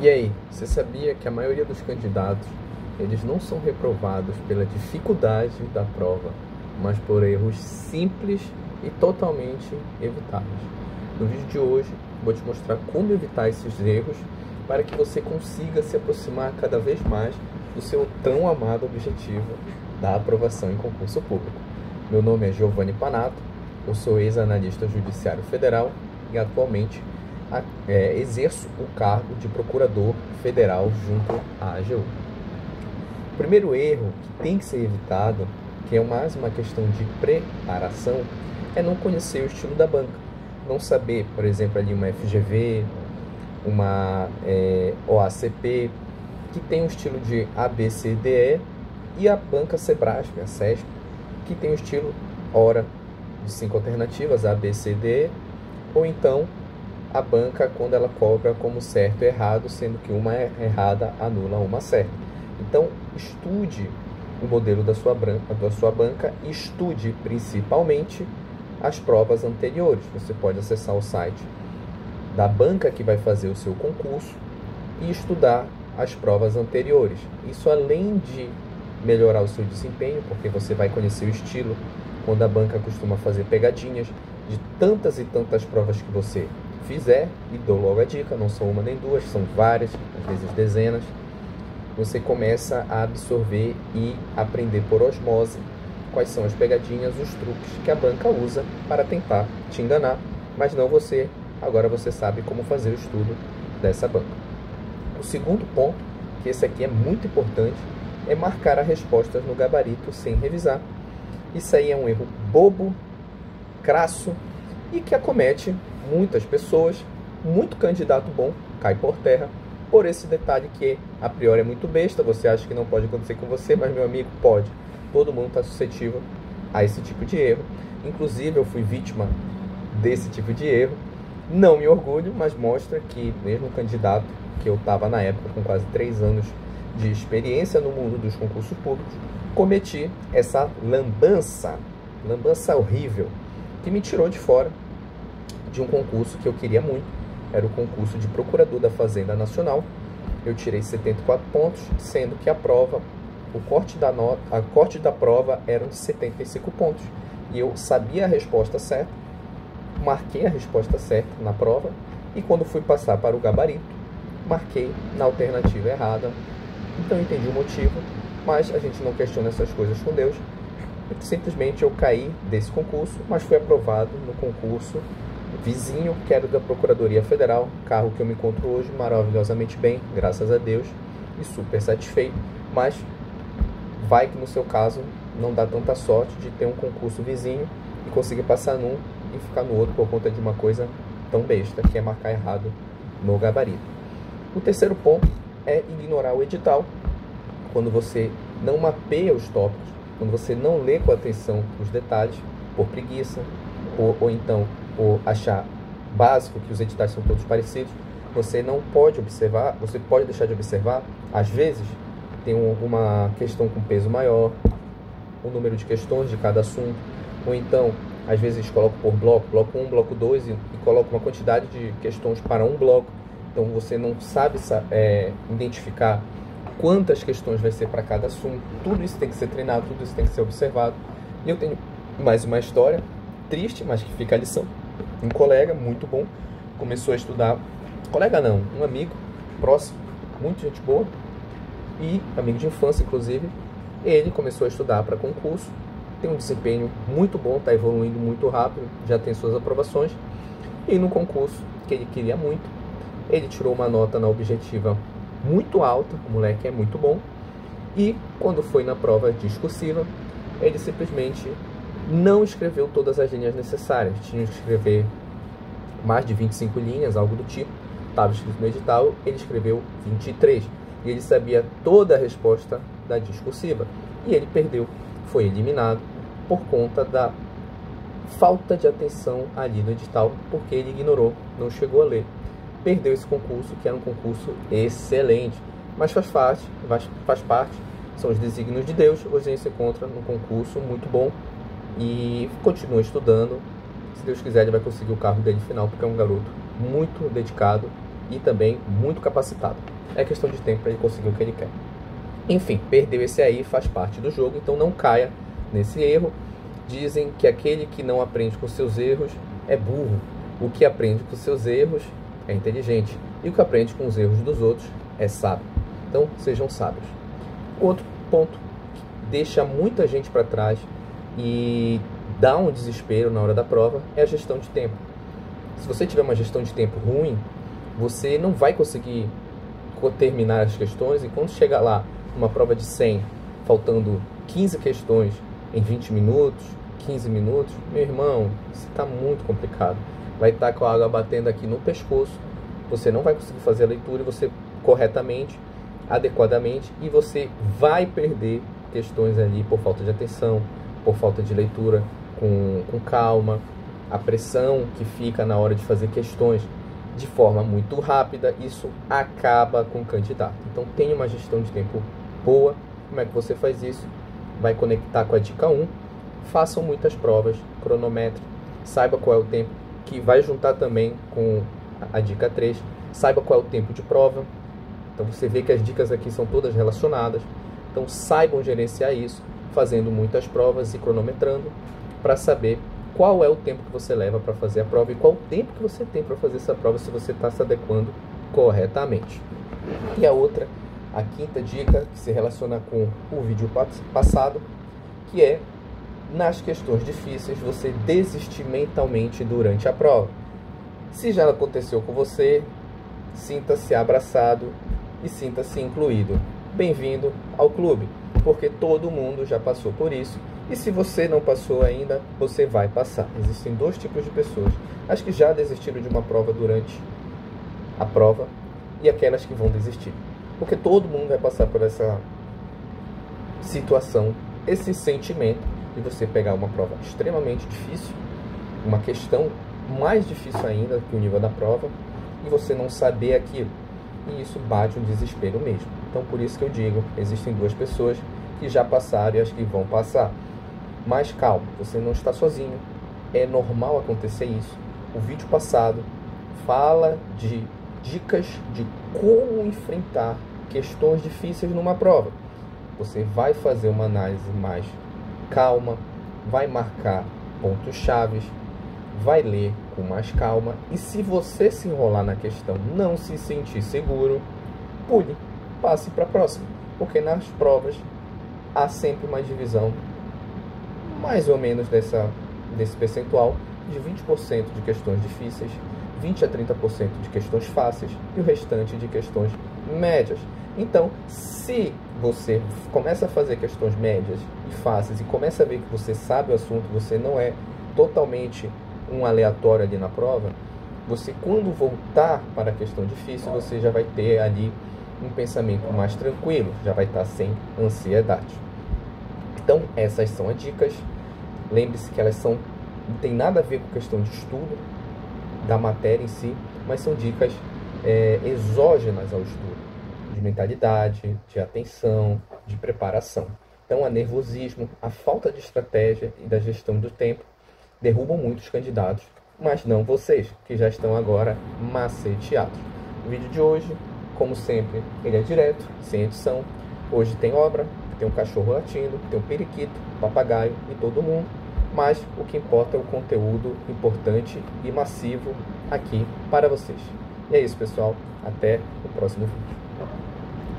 E aí, você sabia que a maioria dos candidatos, eles não são reprovados pela dificuldade da prova, mas por erros simples e totalmente evitáveis? No vídeo de hoje, vou te mostrar como evitar esses erros para que você consiga se aproximar cada vez mais do seu tão amado objetivo da aprovação em concurso público. Meu nome é Giovanni Panato, eu sou ex-analista judiciário federal e atualmente exerço o cargo de procurador federal junto à AGU. O primeiro erro que tem que ser evitado, que é mais uma questão de preparação, é não conhecer o estilo da banca. Não saber, por exemplo, ali uma FGV, uma OACP, que tem um estilo de ABCDE, e a banca Sebrasp, a CESP, que tem o estilo ORA, de 5 alternativas, ABCDE, ou então a banca quando ela cobra como certo e errado, sendo que uma errada anula uma certa. Então, estude o modelo da sua banca e estude principalmente as provas anteriores. Você pode acessar o site da banca que vai fazer o seu concurso e estudar as provas anteriores. Isso além de melhorar o seu desempenho, porque você vai conhecer o estilo, quando a banca costuma fazer pegadinhas de tantas e tantas provas que você fizer, e dou logo a dica, não são uma nem duas, são várias, às vezes dezenas. Você começa a absorver e aprender por osmose quais são as pegadinhas, os truques que a banca usa para tentar te enganar, mas não você. Agora você sabe como fazer o estudo dessa banca. O segundo ponto, que esse aqui é muito importante, é marcar as respostas no gabarito sem revisar. Isso aí é um erro bobo, crasso e que acomete muitas pessoas. Muito candidato bom cai por terra por esse detalhe que a priori é muito besta. Você acha que não pode acontecer com você, mas meu amigo, pode. Todo mundo está suscetível a esse tipo de erro. Inclusive eu fui vítima desse tipo de erro. Não me orgulho, mas mostra que mesmo candidato, que eu estava na época com quase 3 anos de experiência no mundo dos concursos públicos, cometi essa lambança horrível, que me tirou de fora de um concurso que eu queria muito. Era o concurso de procurador da Fazenda Nacional. Eu tirei 74 pontos, sendo que a prova, a corte da prova eram de 75 pontos. E eu sabia a resposta certa, marquei a resposta certa na prova, e quando fui passar para o gabarito, marquei na alternativa errada. Então eu entendi o motivo, mas a gente não questiona essas coisas com Deus. Simplesmente eu caí desse concurso, mas fui aprovado no concurso vizinho, que era da Procuradoria Federal, cargo que eu me encontro hoje maravilhosamente bem, graças a Deus, e super satisfeito. Mas vai que no seu caso não dá tanta sorte de ter um concurso vizinho e conseguir passar num e ficar no outro por conta de uma coisa tão besta, que é marcar errado no gabarito. O terceiro ponto é ignorar o edital. Quando você não mapeia os tópicos, quando você não lê com atenção os detalhes, por preguiça, ou então por achar básico que os editais são todos parecidos, você não pode observar, você pode deixar de observar. Às vezes tem uma questão com peso maior, o número de questões de cada assunto, ou então às vezes coloca por bloco 1, bloco 2 e coloca uma quantidade de questões para um bloco. Então você não sabe identificar quantas questões vai ser para cada assunto. Tudo isso tem que ser treinado, tudo isso tem que ser observado. E eu tenho mais uma história triste, mas que fica a lição. Um colega muito bom começou a estudar, colega não, um amigo próximo, muito gente boa, e amigo de infância inclusive. Ele começou a estudar para concurso, tem um desempenho muito bom, está evoluindo muito rápido, já tem suas aprovações, e no concurso que ele queria muito, ele tirou uma nota na objetiva muito alta, o moleque é muito bom, e quando foi na prova discursiva, ele simplesmente não escreveu todas as linhas necessárias. Tinha que escrever mais de 25 linhas, algo do tipo, estava escrito no edital, ele escreveu 23, e ele sabia toda a resposta da discursiva, e ele perdeu, foi eliminado por conta da falta de atenção ali no edital, porque ele ignorou, não chegou a ler. Perdeu esse concurso, que era um concurso excelente, mas faz parte, são os desígnios de Deus. Hoje a gente se encontra num concurso muito bom e continua estudando. Se Deus quiser, ele vai conseguir o cargo dele final, porque é um garoto muito dedicado e também muito capacitado. É questão de tempo para ele conseguir o que ele quer. Enfim, perdeu esse aí, faz parte do jogo, então não caia nesse erro. Dizem que aquele que não aprende com seus erros é burro. O que aprende com seus erros é inteligente. E o que aprende com os erros dos outros é sábio. Então, sejam sábios. Outro ponto que deixa muita gente para trás e dá um desespero na hora da prova é a gestão de tempo. Se você tiver uma gestão de tempo ruim, você não vai conseguir terminar as questões, e quando chegar lá, uma prova de 100, faltando 15 questões em 20 minutos, 15 minutos, meu irmão, isso está muito complicado. Vai estar com a água batendo aqui no pescoço, você não vai conseguir fazer a leitura corretamente, adequadamente, e você vai perder questões ali por falta de atenção, por falta de leitura com calma, a pressão que fica na hora de fazer questões de forma muito rápida, isso acaba com o candidato. Então tenha uma gestão de tempo boa. Como é que você faz isso? Vai conectar com a dica 1, façam muitas provas, cronometre, saiba qual é o tempo, que vai juntar também com a dica 3, saiba qual é o tempo de prova. Então você vê que as dicas aqui são todas relacionadas, então saibam gerenciar isso, fazendo muitas provas e cronometrando, para saber qual é o tempo que você leva para fazer a prova e qual o tempo que você tem para fazer essa prova, se você está se adequando corretamente. E a outra, a quinta dica, que se relaciona com o vídeo passado, que é, nas questões difíceis, você desistir mentalmente durante a prova. Se já aconteceu com você, sinta-se abraçado e sinta-se incluído. Bem-vindo ao clube, porque todo mundo já passou por isso. E se você não passou ainda, você vai passar. Existem dois tipos de pessoas: as que já desistiram de uma prova durante a prova e aquelas que vão desistir. Porque todo mundo vai passar por essa situação, esse sentimento de você pegar uma prova extremamente difícil, uma questão mais difícil ainda que o nível da prova, e você não saber aquilo. E isso bate um desespero mesmo. Então por isso que eu digo, existem duas pessoas que já passaram e as que vão passar. Mas calma, você não está sozinho, é normal acontecer isso. O vídeo passado fala de dicas de como enfrentar questões difíceis numa prova. Você vai fazer uma análise mais calma, vai marcar pontos chaves, vai ler com mais calma, e se você se enrolar na questão, não se sentir seguro, pule, passe para a próxima, porque nas provas há sempre uma divisão mais ou menos desse percentual de 20% de questões difíceis, 20 a 30% de questões fáceis e o restante de questões médias. Então, se você começa a fazer questões médias e fáceis e começa a ver que você sabe o assunto, você não é totalmente um aleatório ali na prova, você, quando voltar para a questão difícil, você já vai ter ali um pensamento mais tranquilo, já vai estar sem ansiedade. Então, essas são as dicas. Lembre-se que elas não tem nada a ver com questão de estudo da matéria em si, mas são dicas exógenas ao estudo, de mentalidade, de atenção, de preparação. Então, o nervosismo, a falta de estratégia e da gestão do tempo derrubam muitos candidatos, mas não vocês, que já estão agora maceteados. O vídeo de hoje, como sempre, ele é direto, sem edição. Hoje tem obra, tem um cachorro latindo, tem um periquito, papagaio e todo mundo, mas o que importa é o conteúdo importante e massivo aqui para vocês. E é isso, pessoal. Até o próximo vídeo.